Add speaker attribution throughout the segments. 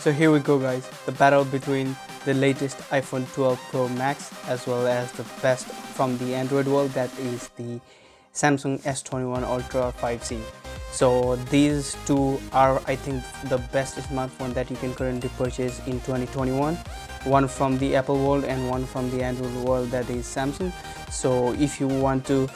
Speaker 1: So here we go guys, the battle between the latest iPhone 12 Pro Max as well as the best from the Android world, that is the Samsung S21 Ultra 5C. So these two are, I think, the best smartphone that you can currently purchase in 2021. One from the Apple world and one from the Android world, that is Samsung. So if you want to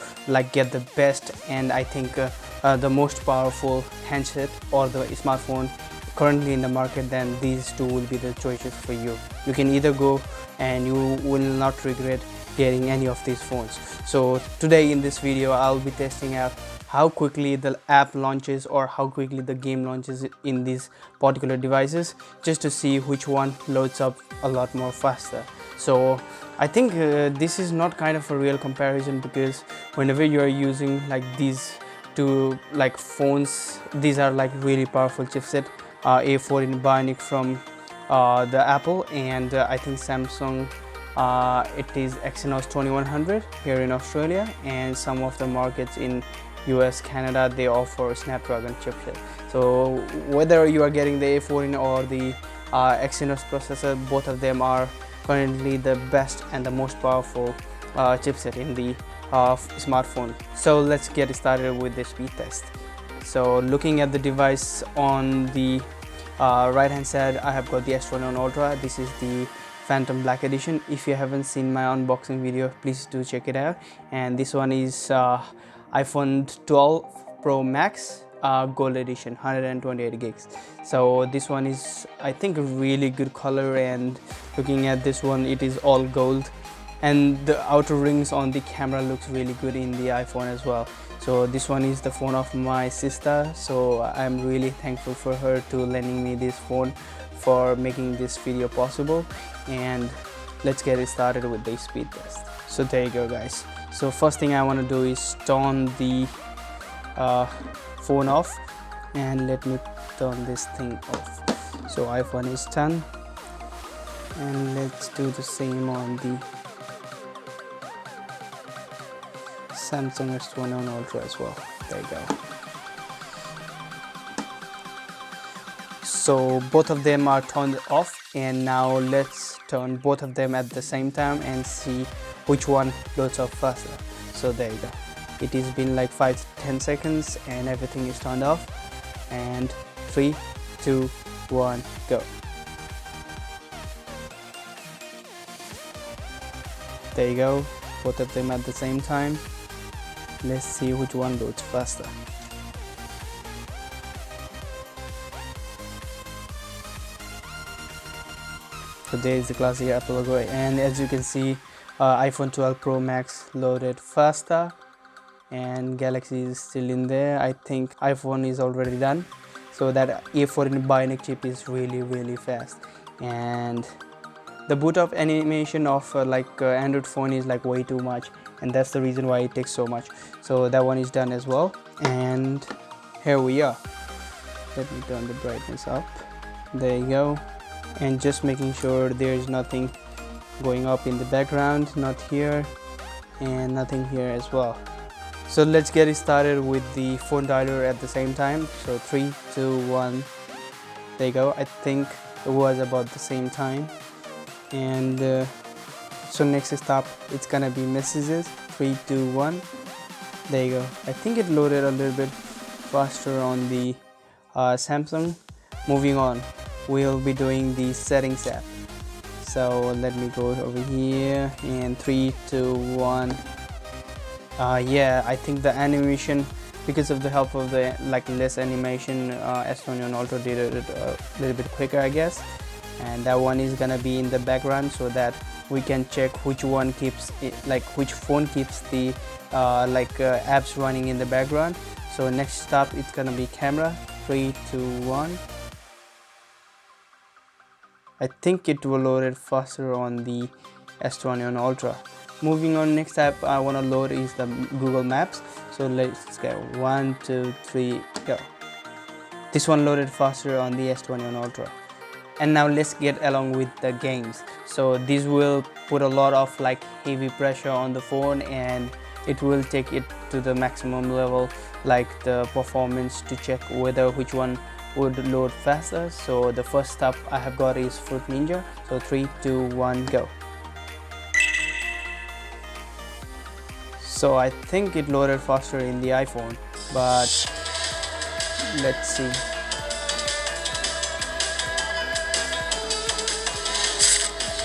Speaker 1: get the best and I think the most powerful handset or the smartphone currently in the market, then these two will be the choices for you. You can either go and you will not regret getting any of these phones. So today in this video I'll be testing out how quickly the app launches or how quickly the game launches in these particular devices, just to see which one loads up a lot more faster. So I think this is not kind of a real comparison, because whenever you are using these two phones, these are really powerful chipset. A14 Bionic from the Apple, and I think Samsung it is Exynos 2100 here in Australia, and some of the markets in US, Canada, they offer Snapdragon chipset. So whether you are getting the A14 or the Exynos processor, both of them are currently the best and the most powerful chipset in the smartphone. So let's get started with the speed test. So looking at the device, on the right hand side I have got the S21 Ultra. This is the Phantom Black Edition. If you haven't seen my unboxing video, please do check it out. And this one is iPhone 12 Pro Max Gold Edition, 128 gigs. So this one is, I think, a really good color, and looking at this one, it is all gold, and the outer rings on the camera looks really good in the iPhone as well. So this one is the phone of my sister, so I'm really thankful for her to lending me this phone for making this video possible. And let's get it started with the speed test. So there you go guys. So first thing I want to do is turn the phone off, and let me turn this thing off. So iPhone is done, and let's do the same on the Samsung S21 Ultra as well. There you go. So both of them are turned off, and now let's turn both of them at the same time and see which one loads up faster. So there you go. It has been like 5-10 seconds and everything is turned off. And 3, 2, 1, go. There you go. Both of them at the same time. Let's see which one loads faster. So there is the classic Apple logo, and as you can see, iPhone 12 Pro Max loaded faster, and Galaxy is still in there. I think iPhone is already done. So that A14 Bionic chip is really fast, and the boot up animation of Android phone is way too much, and that's the reason why it takes so much. So that one is done as well, and here we are. Let me turn the brightness up. There you go. And just making sure there is nothing going up in the background, not here and nothing here as well. So let's get it started with the phone dialer at the same time. So 3, 2, 1. There you go. I think it was about the same time. And so next stop, it's gonna be messages. 3, 2, 1. There you go. I think it loaded a little bit faster on the Samsung. Moving on, we'll be doing the settings app. So let me go over here, and 3, 2, 1. Yeah, I think the animation, because of the help of the less animation, S21 Ultra did it a little bit quicker, I guess. And that one is gonna be in the background, so that we can check which one keeps it, which phone keeps the apps running in the background. So next stop, it's gonna be camera. 3, 2, 1. I think it will load it faster on the S21 Ultra. Moving on, next app I want to load is the Google Maps. So let's go. 1, 2, 3, go. This one loaded faster on the S21 Ultra. And now let's get along with the games. So this will put a lot of heavy pressure on the phone, and it will take it to the maximum level, the performance, to check whether which one would load faster. So the first app I have got is Fruit Ninja. So 3, 2, 1, go. So I think it loaded faster in the iPhone, but let's see.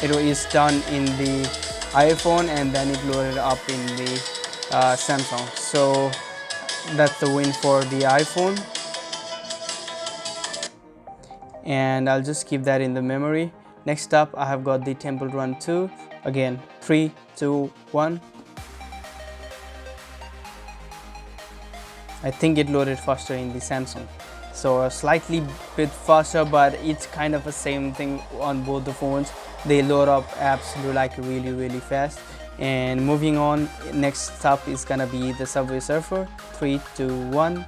Speaker 1: It is done in the iPhone and then it loaded up in the Samsung. So that's the win for the iPhone, and I'll just keep that in the memory. Next up I have got the Temple Run 2. Again, 3, 2, 1. I think it loaded faster in the Samsung. So a slightly bit faster, but it's kind of the same thing on both the phones. They load up apps like really fast. And moving on, next up is gonna be the Subway Surfer. 3, 2, 1.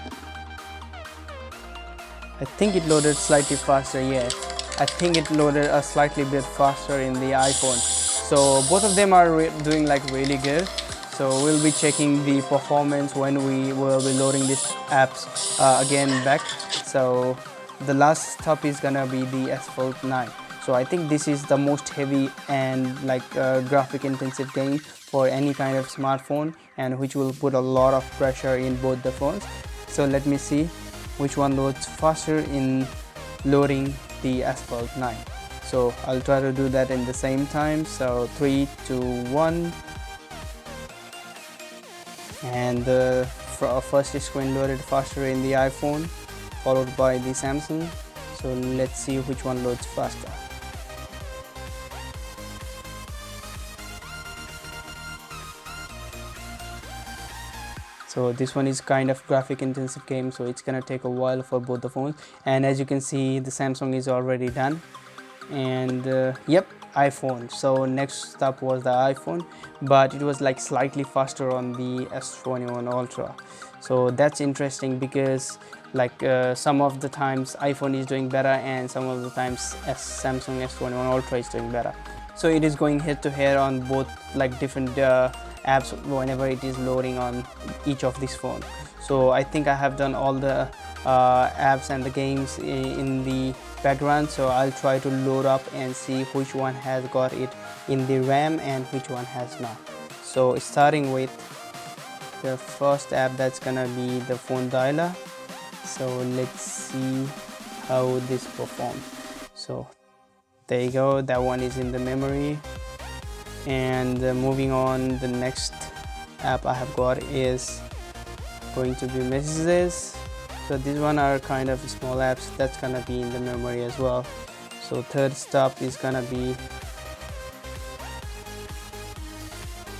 Speaker 1: I think it loaded slightly faster. Yeah, I think it loaded a slightly bit faster in the iPhone. So both of them are doing like really good. So we'll be checking the performance when we will be loading these apps again back. So the last stop is gonna be the Asphalt 9. So I think this is the most heavy and like graphic intensive game for any kind of smartphone, and which will put a lot of pressure in both the phones. So let me see which one loads faster in loading the Asphalt 9. So I'll try to do that in the same time. So 3, 2, 1. And the first screen loaded faster in the iPhone, followed by the Samsung. So let's see which one loads faster. So this one is kind of graphic intensive game, so it's gonna take a while for both the phones. And as you can see, the Samsung is already done. And yep, iPhone. So next up was the iPhone, but it was like slightly faster on the S21 Ultra. So that's interesting because like some of the times iPhone is doing better and some of the times Samsung S21 Ultra is doing better. So it is going head to head on both like different apps whenever it is loading on each of these phones. So I think I have done all the apps and the games in the background, so I'll try to load up and see which one has got it in the RAM and which one has not. So starting with the first app, that's gonna be the phone dialer. So let's see how this performs. So there you go, that one is in the memory. And moving on, the next app I have got is going to be Messages. So these one are kind of small apps, that's gonna be in the memory as well. So third stop is gonna be,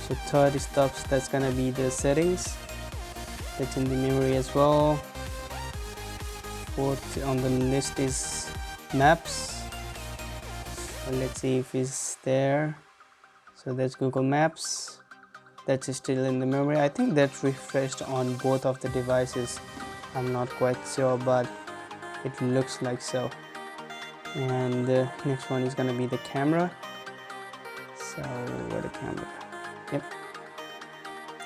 Speaker 1: that's gonna be the Settings, that's in the memory as well. Fourth on the list is Maps. So let's see if it's there. So that's Google Maps, that's still in the memory. I think that's refreshed on both of the devices. I'm not quite sure, but it looks like so. And the next one is gonna be the camera. So where the camera? Yep,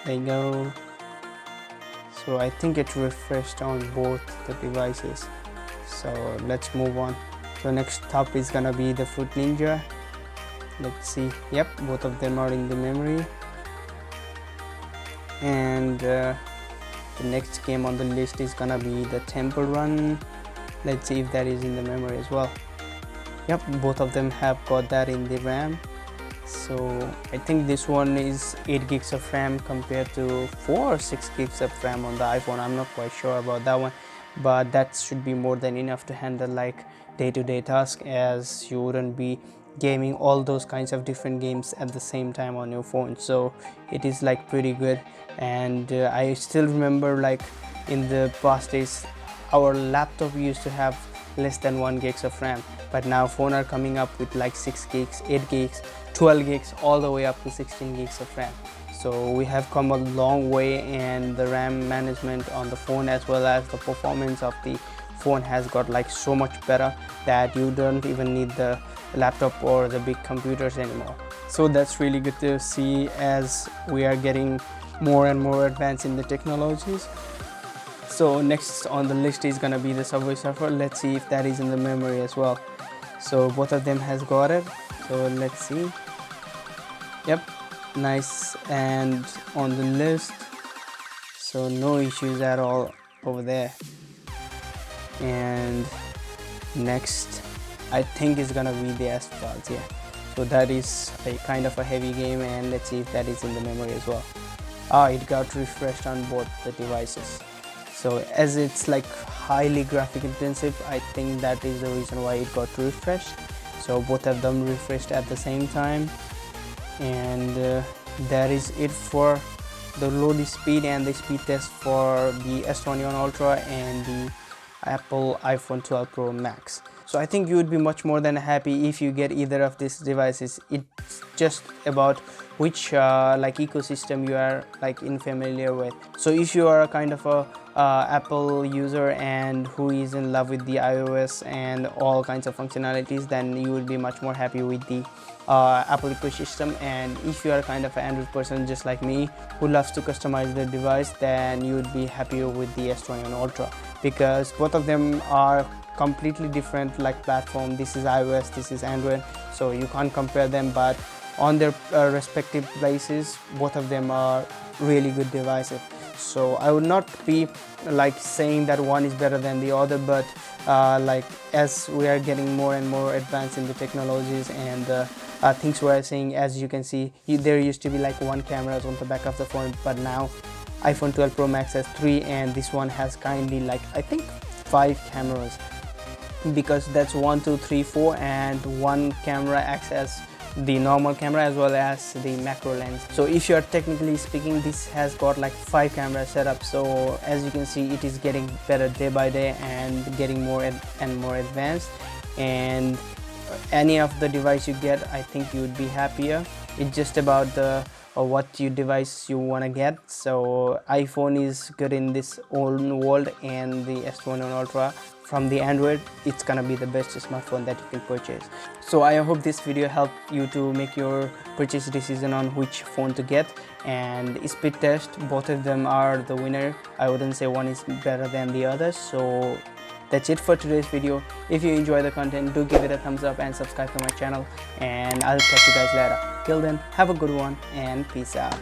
Speaker 1: there you go. So I think it refreshed on both the devices. So let's move on. So next up is gonna be the Fruit Ninja. Let's see. Yep, both of them are in the memory. And the next game on the list is gonna be the Temple Run. Let's see if that is in the memory as well. Yep, both of them have got that in the RAM. So I think this one is 8 gigs of RAM compared to 4 or 6 gigs of RAM on the iPhone. I'm not quite sure about that one, but that should be more than enough to handle like day-to-day tasks, as you wouldn't be gaming all those kinds of different games at the same time on your phone. So it is like pretty good. And I still remember like in the past days our laptop used to have less than 1 gigs of RAM, but now phone are coming up with like 6 gigs, 8 gigs, 12 gigs, all the way up to 16 gigs of RAM. So we have come a long way, and the RAM management on the phone as well as the performance of the phone has got like so much better that you don't even need the laptop or the big computers anymore. So that's really good to see as we are getting more and more advanced in the technologies. So next on the list is gonna be the Subway Surfer. Let's see if that is in the memory as well. So both of them has got it. So let's see. Yep, nice, and on the list. So no issues at all over there. And next, I think is gonna be the Asphalt. Yeah. So that is a kind of a heavy game, and let's see if that is in the memory as well. It got refreshed on both the devices. So as it's like highly graphic intensive, I think that is the reason why it got refreshed. So both of them refreshed at the same time, and that is it for the load speed and the speed test for the S21 Ultra and the Apple iPhone 12 Pro Max. So I think you would be much more than happy if you get either of these devices. It's just about which like ecosystem you are like in familiar with. So if you are a kind of a Apple user and who is in love with the iOS and all kinds of functionalities, then you will be much more happy with the Apple ecosystem. And if you are kind of an Android person just like me who loves to customize the device, then you would be happier with the S21 Ultra, because both of them are completely different like platform. This is iOS, this is Android, so you can't compare them, but on their respective places both of them are really good devices. So I would not be like saying that one is better than the other, but like as we are getting more and more advanced in the technologies and things we are seeing, as you can see, there used to be like one cameras on the back of the phone, but now iPhone 12 Pro Max has 3, and this one has kindly like I think 5 cameras, because that's 1, 2, 3, 4, and one camera acts as the normal camera as well as the macro lens. So if you are technically speaking, this has got like 5 camera setup. So as you can see, it is getting better day by day and getting more and more advanced, and any of the device you get, I think you would be happier. It's just about the what you device you want to get. So iPhone is good in this own world, and the S21 Ultra from the Android, it's gonna be the best smartphone that you can purchase. So I hope this video helped you to make your purchase decision on which phone to get. And speed test, both of them are the winner. I wouldn't say one is better than the other. So that's it for today's video. If you enjoy the content, do give it a thumbs up and subscribe to my channel, and I'll catch you guys later. Till then, have a good one and peace out.